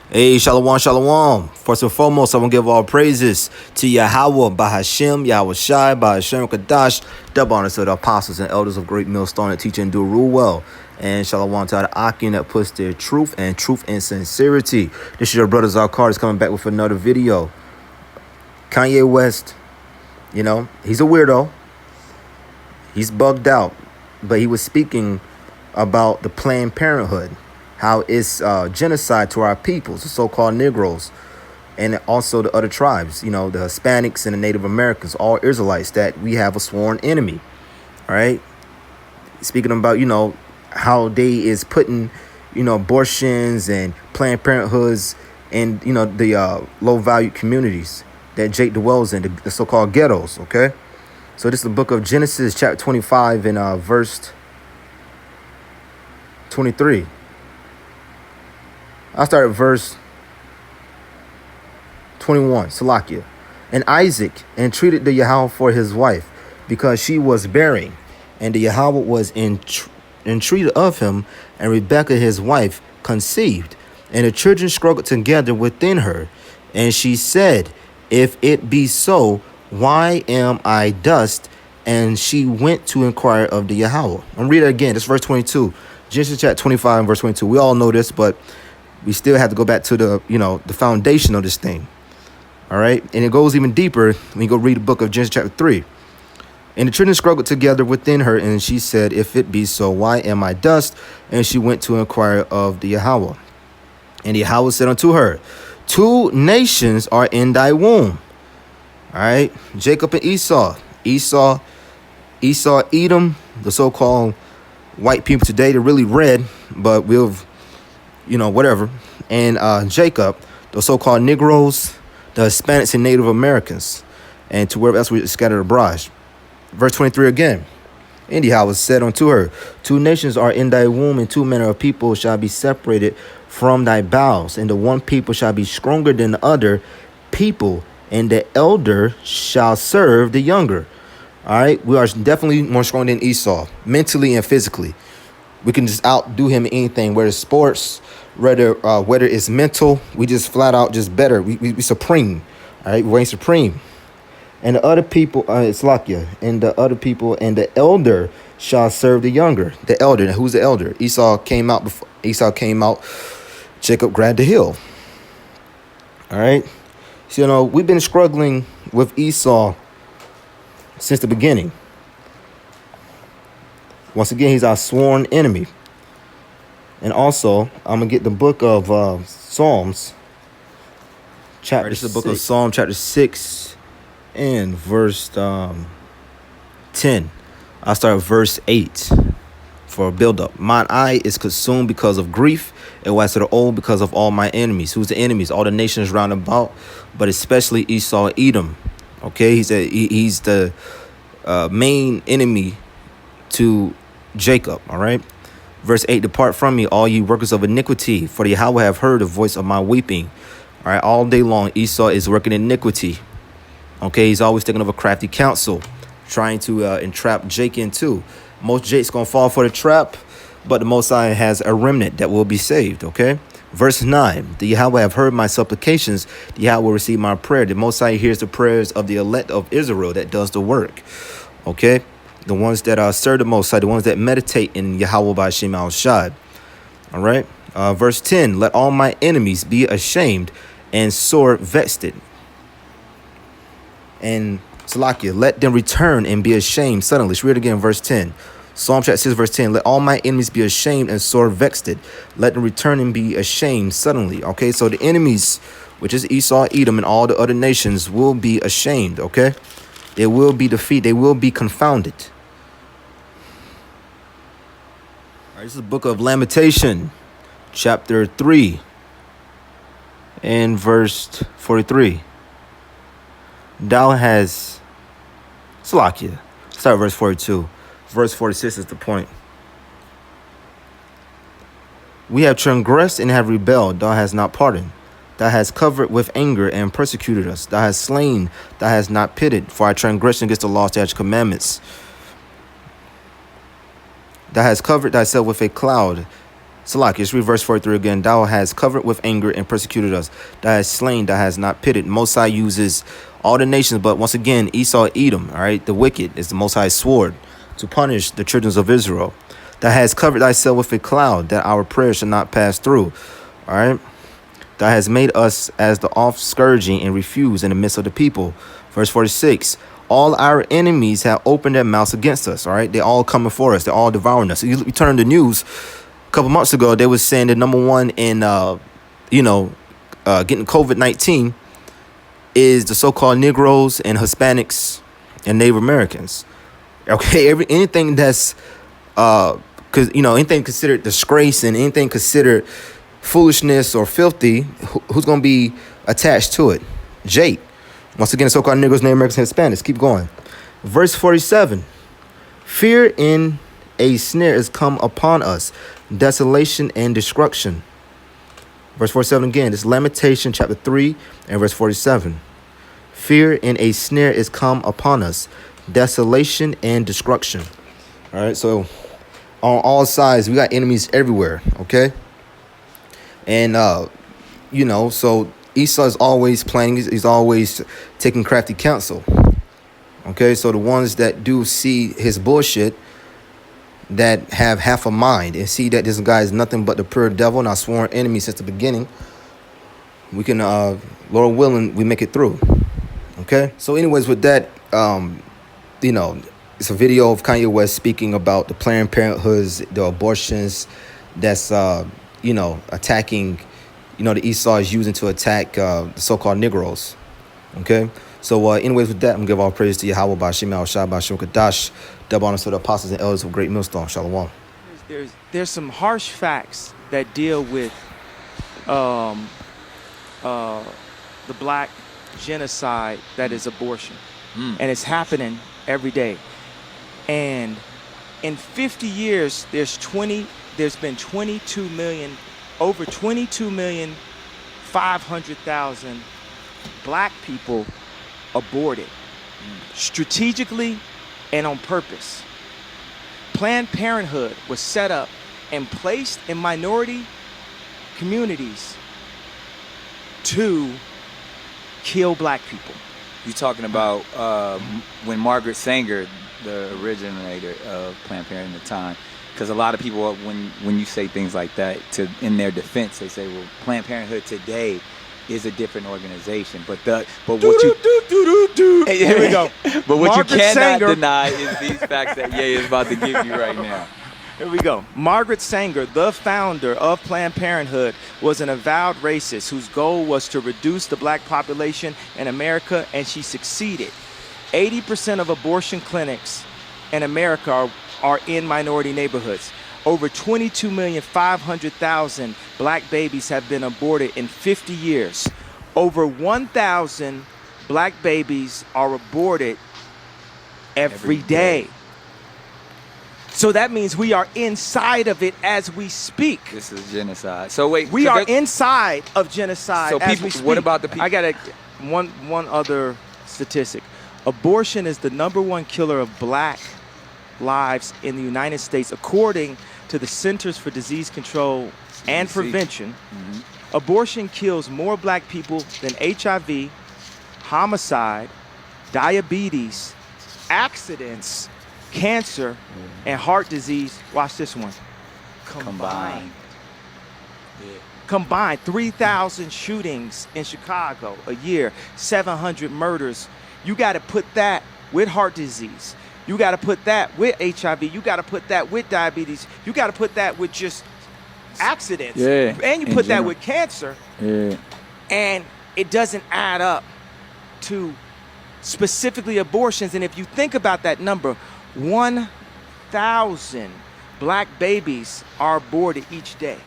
Hey, shalom, shalom. First and foremost, I want to give all praises to Yahweh, Bahashem, Yahweh Shai, Bahashem Kadash, double honors to the apostles and elders of Great Millstone that teach and do rule well. And shalom to the Akim that puts their truth and sincerity. This is your brother Zakar is coming back with another video. Kanye West, he's a weirdo. He's bugged out, but he was speaking about the Planned Parenthood. How it's genocide to our peoples, the so-called Negroes, and also the other tribes, the Hispanics and the Native Americans, all Israelites, that we have a sworn enemy. All right. Speaking about, how they is putting, abortions and Planned Parenthoods in, the low-value communities that Jake dwells in, the so-called ghettos. OK, so this is the book of Genesis, chapter 25 and verse 23. I'll start at verse 21, Salakia. And Isaac entreated the Yahweh for his wife, because she was bearing. And the Yahweh was entreated of him, and Rebekah his wife conceived. And the children struggled together within her. And she said, if it be so, why am I dust? And she went to inquire of the Yahweh. I'm reading it again. This is verse 22. Genesis chapter 25 and verse 22. We all know this, but we still have to go back to the, the foundation of this thing. All right. And it goes even deeper when you go read the book of Genesis chapter 3. And the children struggled together within her. And she said, if it be so, why am I dust? And she went to inquire of the Yahweh. And the Yahweh said unto her, 2 nations are in thy womb. All right. Jacob and Esau. Esau, Edom, the so-called white people today. They're really red, but we'll whatever. And Jacob, the so-called Negroes, the Hispanics and Native Americans, and to wherever else we scattered abroad. Verse 23 again. And Yahweh said unto her, 2 nations are in thy womb, and 2 manner of people shall be separated from thy bowels, and the one people shall be stronger than the other people, and the elder shall serve the younger. All right, we are definitely more strong than Esau, mentally and physically. We can just outdo him in anything, whether it's sports, whether it's mental. We just flat out just better. We supreme. All right, we reign supreme. And the other people, it's Lakia. And the other people and the elder shall serve the younger. The elder. Now, who's the elder? Esau came out. Jacob grabbed the hill. All right. So, we've been struggling with Esau since the beginning. Once again, he's our sworn enemy. And also, I'm going to get the book of Psalms. Chapter this is the book of Psalm, chapter 6 and verse 10. I'll start with verse 8 for a build-up. Mine eye is consumed because of grief, and wax to the old because of all my enemies. Who's the enemies? All the nations round about, but especially Esau, Edom. Okay, he's the main enemy to Jacob. All right. Verse 8, depart from me, all ye workers of iniquity, for the Yahweh have heard the voice of my weeping. All right, all day long, Esau is working iniquity. Okay, he's always thinking of a crafty counsel, trying to entrap Jake into. Most Jake's going to fall for the trap, but the Most High has a remnant that will be saved. Okay, verse 9, the Yahweh have heard my supplications, the Yahweh will receive my prayer. The Most High hears the prayers of the elect of Israel that does the work. Okay. The ones that serve the Most High, the ones that meditate in Yahweh by Shem Al Shad. All right. Verse 10, let all my enemies be ashamed and sore vexed. And Salakia, let them return and be ashamed suddenly. Let's read it again, verse 10. Psalm chapter 6, verse 10, let all my enemies be ashamed and sore vexed. Let them return and be ashamed suddenly. Okay, so the enemies, which is Esau, Edom, and all the other nations, will be ashamed. Okay, they will be defeated. They will be confounded. This is the book of Lamentation, chapter 3 and verse 43. Thou hast, Salakia, start verse 42. Verse 46 is the point. We have transgressed and have rebelled. Thou hast not pardoned. Thou hast covered with anger and persecuted us. Thou hast slain. Thou hast not pitied. For our transgression against the law, statutes, commandments. Thou hast covered thyself with a cloud, Salaki, let's read verse 43 again. Thou hast covered with anger and persecuted us. Thou hast slain, thou hast not pitied. Most High uses all the nations, but once again, Esau, Edom, all right, the wicked is the Most High's sword to punish the children of Israel. Thou hast covered thyself with a cloud, that our prayers should not pass through. All right. Thou hast made us as the off scourging and refuse in the midst of the people. Verse 46. All our enemies have opened their mouths against us. All right. They're all coming for us. They're all devouring us. You turn the news. A couple months ago, they was saying that number one in, getting COVID-19 is the so-called Negroes and Hispanics and Native Americans. Okay, anything that's, anything considered disgrace and anything considered foolishness or filthy, who's going to be attached to it? Jake. Once again, so-called Negroes, Native Americans, and Hispanics. Keep going. Verse 47. Fear in a snare is come upon us, desolation and destruction. Verse 47 again. This is Lamentation chapter 3 and verse 47. Fear in a snare is come upon us, desolation and destruction. All right, so on all sides, we got enemies everywhere, okay? And, so Esau is always planning. He's always taking crafty counsel, okay? So the ones that do see his bullshit, that have half a mind and see that this guy is nothing but the pure devil and our sworn enemy since the beginning, we can, Lord willing, we make it through, okay? So anyways, with that, it's a video of Kanye West speaking about the Planned Parenthoods, the abortions that's, attacking, the Esau is using to attack the so-called Negroes. Okay? So, anyways, with that, I'm going to give all praise to Yahweh, Ba'Shem Al-Shai, Ba'Shem Kadash, double honors to the apostles and elders of Great Millstone. Shalom. There's some harsh facts that deal with the black genocide that is abortion. And it's happening every day. And in 50 years, there's been over 22,500,000 black people aborted strategically and on purpose. Planned Parenthood was set up and placed in minority communities to kill black people. You're talking about when Margaret Sanger, the originator of Planned Parenthood at the time, because a lot of people, when you say things like that, in their defense, they say, well, Planned Parenthood today is a different organization. But what you Here we go. But what Margaret you cannot Sanger deny is these facts that Ye is about to give you right now. Here we go. Margaret Sanger, the founder of Planned Parenthood, was an avowed racist whose goal was to reduce the black population in America, and she succeeded. 80% of abortion clinics in America are in minority neighborhoods. Over 22,500,000 black babies have been aborted in 50 years. Over 1,000 black babies are aborted every day. So that means we are inside of it as we speak. This is genocide. So wait, we are inside of genocide so as we speak. What about the people? I got one other statistic. Abortion is the #1 killer of black lives in the United States, according to the Centers for Disease Control and Prevention. Abortion kills more black people than HIV, homicide, diabetes, accidents, cancer, and heart disease. Watch this one. Combined. Combined, 3,000 shootings in Chicago a year, 700 murders. You got to put that with heart disease. You got to put that with HIV. You got to put that with diabetes. You got to put that with just accidents. Yeah, and you put that with cancer. Yeah. And it doesn't add up to specifically abortions. And if you think about that number, 1,000 black babies are aborted each day.